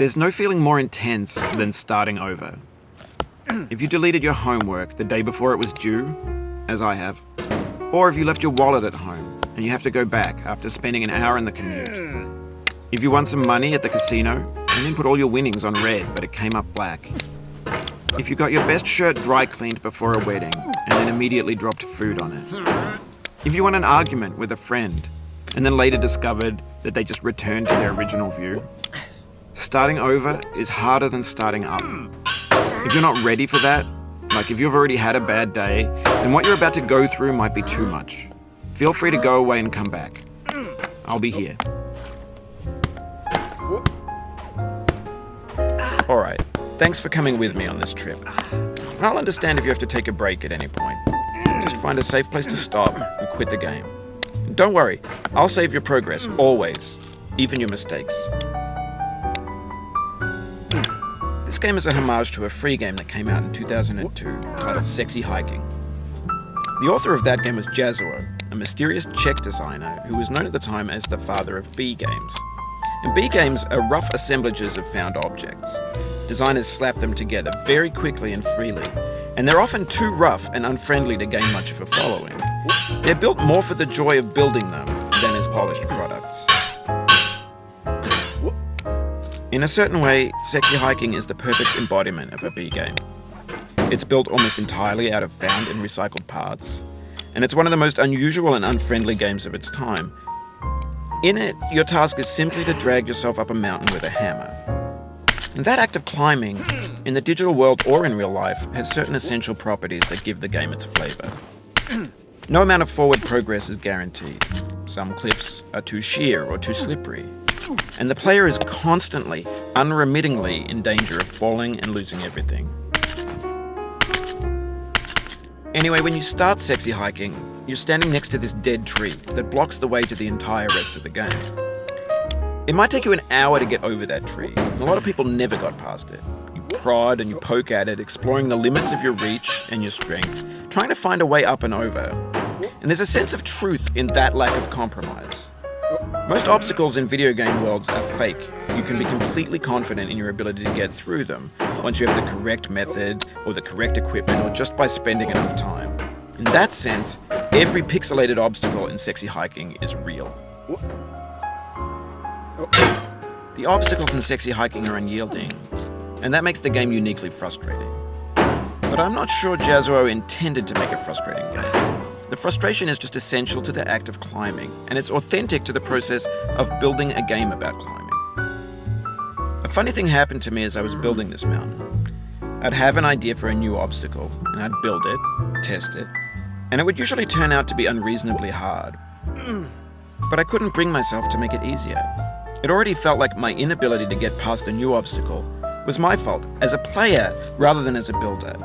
There's no feeling more intense than starting over. If you deleted your homework the day before it was due, as I have, or if you left your wallet at home and you have to go back after spending an hour in the commute. If you won some money at the casino and then put all your winnings on red but it came up black. If you got your best shirt dry cleaned before a wedding and then immediately dropped food on it. If you won an argument with a friend and then later discovered that they just returned to their original view. Starting over is harder than starting up. If you're not ready for that, like if you've already had a bad day, then what you're about to go through might be too much. Feel free to go away and come back. I'll be here. Alright, thanks for coming with me on this trip. I'll understand if you have to take a break at any point. Just find a safe place to stop and quit the game. And don't worry, I'll save your progress, always, even your mistakes. This game is a homage to a free game that came out in 2002, titled Sexy Hiking. The author of that game was Jazuo, a mysterious Czech designer who was known at the time as the father of B games. And B games are rough assemblages of found objects. Designers slap them together very quickly and freely, and they're often too rough and unfriendly to gain much of a following. They're built more for the joy of building them than as polished products. In a certain way, Sexy Hiking is the perfect embodiment of a B game. It's built almost entirely out of found and recycled parts, and it's one of the most unusual and unfriendly games of its time. In it, your task is simply to drag yourself up a mountain with a hammer. And that act of climbing, in the digital world or in real life, has certain essential properties that give the game its flavor. No amount of forward progress is guaranteed. Some cliffs are too sheer or too slippery. And the player is constantly, unremittingly in danger of falling and losing everything. Anyway, when you start Sexy Hiking, you're standing next to this dead tree that blocks the way to the entire rest of the game. It might take you an hour to get over that tree, and a lot of people never got past it. You prod and you poke at it, exploring the limits of your reach and your strength, trying to find a way up and over. And there's a sense of truth in that lack of compromise. Most obstacles in video game worlds are fake. You can be completely confident in your ability to get through them once you have the correct method or the correct equipment or just by spending enough time. In that sense, every pixelated obstacle in Sexy Hiking is real. The obstacles in Sexy Hiking are unyielding, and that makes the game uniquely frustrating. But I'm not sure Jazuo intended to make a frustrating game. The frustration is just essential to the act of climbing, and it's authentic to the process of building a game about climbing. A funny thing happened to me as I was building this mountain. I'd have an idea for a new obstacle, and I'd build it, test it, and it would usually turn out to be unreasonably hard. But I couldn't bring myself to make it easier. It already felt like my inability to get past the new obstacle was my fault as a player rather than as a builder.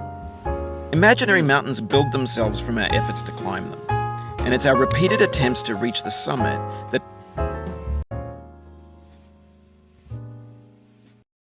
Imaginary mountains build themselves from our efforts to climb them, and it's our repeated attempts to reach the summit that